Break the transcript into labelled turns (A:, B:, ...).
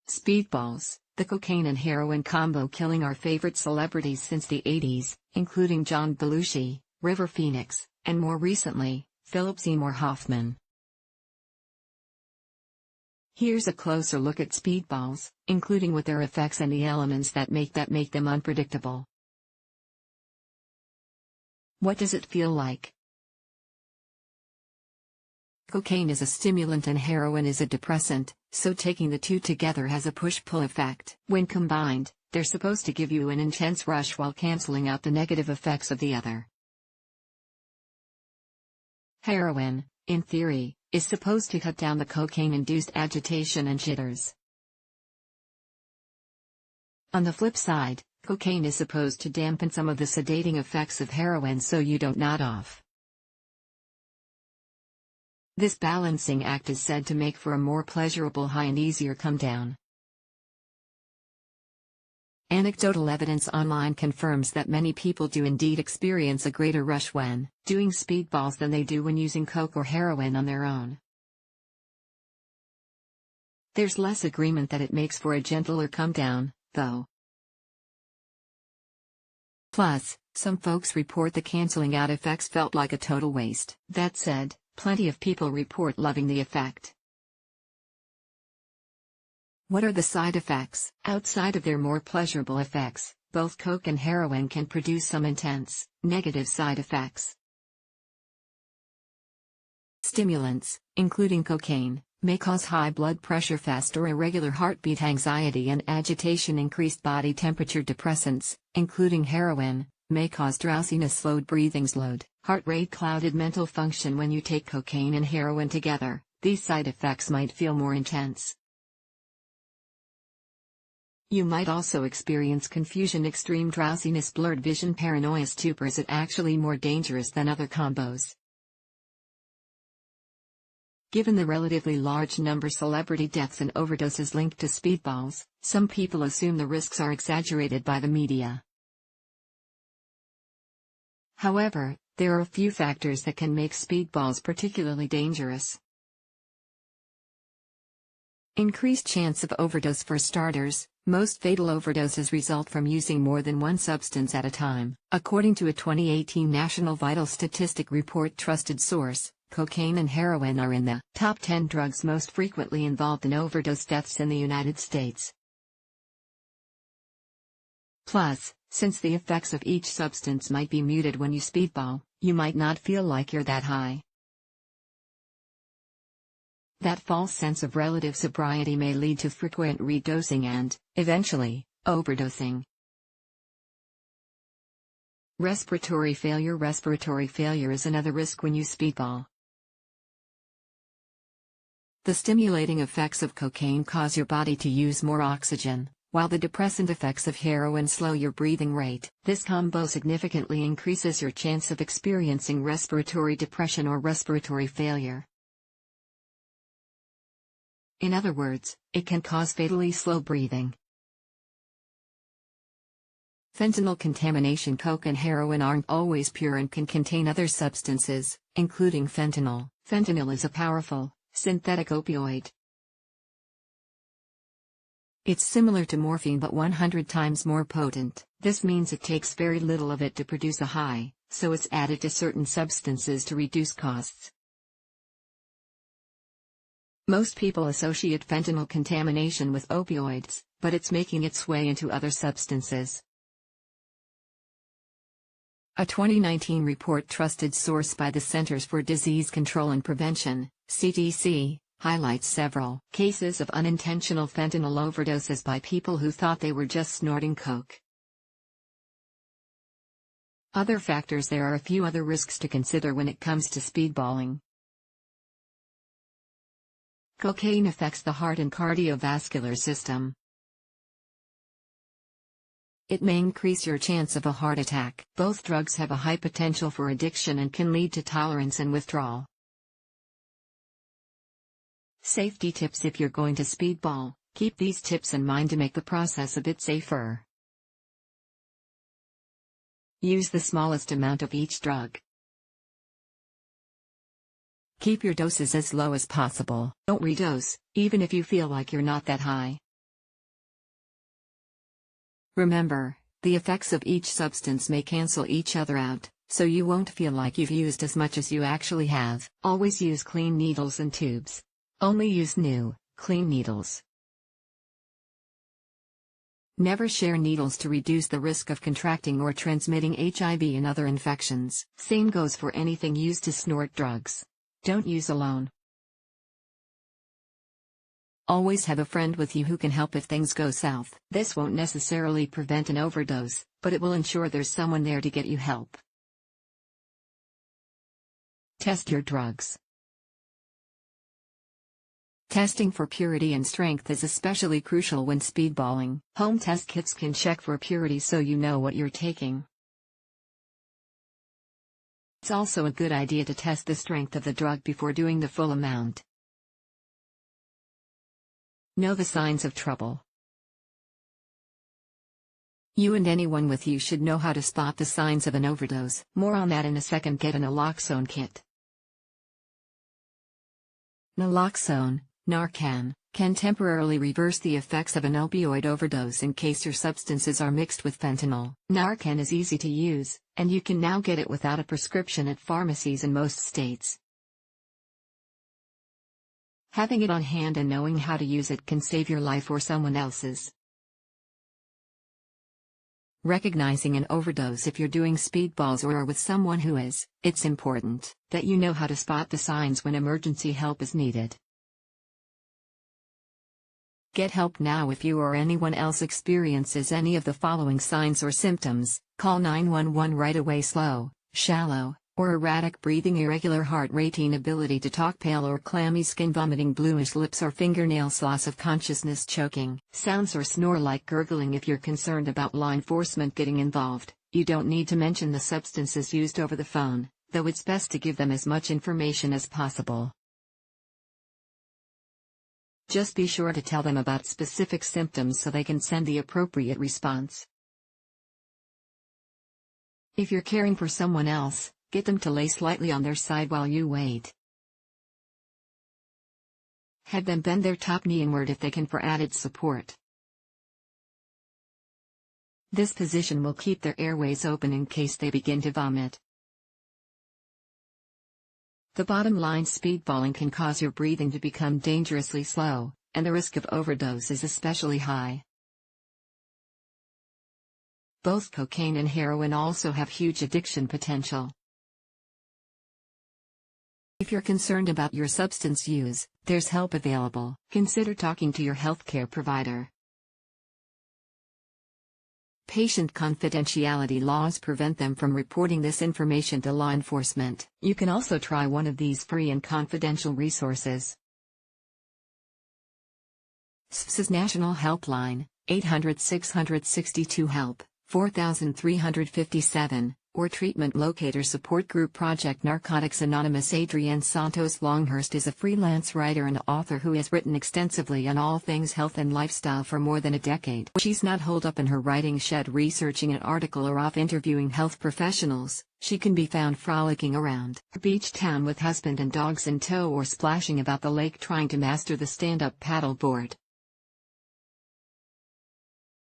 A: Speedballs, the cocaine and heroin combo killing our favorite celebrities since the 80s, including John Belushi, River Phoenix, and more recently, Philip Seymour Hoffman. Here's a closer look at speedballs, including with their effects and the elements that make them unpredictable. What does it feel like? Cocaine is a stimulant and heroin is a depressant, so taking the two together has a push-pull effect. When combined, they're supposed to give you an intense rush while canceling out the negative effects of the other. Heroin, in theory, is supposed to cut down the cocaine-induced agitation and jitters. On the flip side, cocaine is supposed to dampen some of the sedating effects of heroin so you don't nod off. This balancing act is said to make for a more pleasurable high and easier come down. Anecdotal evidence online confirms that many people do indeed experience a greater rush when doing speedballs than they do when using coke or heroin on their own. There's less agreement that it makes for a gentler come down, though. Plus, some folks report the canceling out effects felt like a total waste. That said, plenty of people report loving the effect. What are the side effects? Outside of their more pleasurable effects, both coke and heroin can produce some intense, negative side effects. Stimulants, including cocaine, may cause high blood pressure, fast or irregular heartbeat, anxiety and agitation. Increased body temperature. Depressants, including heroin, may cause drowsiness, slowed breathing, slowed heart rate, clouded mental function. When you take cocaine and heroin together, these side effects might feel more intense. You might also experience confusion, extreme drowsiness, blurred vision, paranoia, stupor. Is it actually more dangerous than other combos? Given the relatively large number of celebrity deaths and overdoses linked to speedballs, some people assume the risks are exaggerated by the media. However, there are a few factors that can make speedballs particularly dangerous. Increased chance of overdose. For starters, most fatal overdoses result from using more than one substance at a time. According to a 2018 National Vital Statistic Report trusted source, cocaine and heroin are in the top 10 drugs most frequently involved in overdose deaths in the United States. Plus, since the effects of each substance might be muted when you speedball, you might not feel like you're that high. That false sense of relative sobriety may lead to frequent redosing and, eventually, overdosing. Respiratory failure. Respiratory failure is another risk when you speedball. The stimulating effects of cocaine cause your body to use more oxygen, while the depressant effects of heroin slow your breathing rate. This combo significantly increases your chance of experiencing respiratory depression or respiratory failure. In other words, it can cause fatally slow breathing. Fentanyl contamination. Coke and heroin aren't always pure and can contain other substances, including fentanyl. Fentanyl is a powerful, synthetic opioid. It's similar to morphine but 100 times more potent. This means it takes very little of it to produce a high, so it's added to certain substances to reduce costs. Most people associate fentanyl contamination with opioids, but it's making its way into other substances. A 2019 report trusted source by the Centers for Disease Control and Prevention, CDC, highlights several cases of unintentional fentanyl overdoses by people who thought they were just snorting coke. Other factors. There are a few other risks to consider when it comes to speedballing. Cocaine affects the heart and cardiovascular system. It may increase your chance of a heart attack. Both drugs have a high potential for addiction and can lead to tolerance and withdrawal. Safety tips. If you're going to speedball, keep these tips in mind to make the process a bit safer. Use the smallest amount of each drug. Keep your doses as low as possible. Don't redose, even if you feel like you're not that high. Remember, the effects of each substance may cancel each other out, so you won't feel like you've used as much as you actually have. Always use clean needles and tubes. Only use new, clean needles. Never share needles to reduce the risk of contracting or transmitting HIV and other infections. Same goes for anything used to snort drugs. Don't use alone. Always have a friend with you who can help if things go south. This won't necessarily prevent an overdose, but it will ensure there's someone there to get you help. Test your drugs. Testing for purity and strength is especially crucial when speedballing. Home test kits can check for purity so you know what you're taking. It's also a good idea to test the strength of the drug before doing the full amount. Know the signs of trouble. You and anyone with you should know how to spot the signs of an overdose. More on that in a second. Get an naloxone kit. Naloxone, Narcan, can temporarily reverse the effects of an opioid overdose in case your substances are mixed with fentanyl. Narcan is easy to use, and you can now get it without a prescription at pharmacies in most states. Having it on hand and knowing how to use it can save your life or someone else's. Recognizing an overdose if you're doing speedballs or are with someone who is, it's important that you know how to spot the signs when emergency help is needed. Get help now if you or anyone else experiences any of the following signs or symptoms. Call 911 right away. Slow, shallow, or erratic breathing, irregular heart rate, inability to talk, pale or clammy skin, vomiting, bluish lips or fingernails, loss of consciousness, choking, sounds or snore like gurgling. If you're concerned about law enforcement getting involved, you don't need to mention the substances used over the phone, though it's best to give them as much information as possible. Just be sure to tell them about specific symptoms so they can send the appropriate response. If you're caring for someone else, get them to lay slightly on their side while you wait. Have them bend their top knee inward if they can for added support. This position will keep their airways open in case they begin to vomit. The bottom line: speedballing can cause your breathing to become dangerously slow, and the risk of overdose is especially high. Both cocaine and heroin also have huge addiction potential. If you're concerned about your substance use, there's help available. Consider talking to your healthcare provider. Patient confidentiality laws prevent them from reporting this information to law enforcement. You can also try one of these free and confidential resources. SPS's National Helpline, 800-662-HELP, 4357, or Treatment Locator Support Group Project Narcotics Anonymous. Adrienne Santos Longhurst is a freelance writer and author who has written extensively on all things health and lifestyle for more than a decade. She's not holed up in her writing shed researching an article or off interviewing health professionals. She can be found frolicking around her beach town with husband and dogs in tow, or splashing about the lake trying to master the stand-up paddleboard.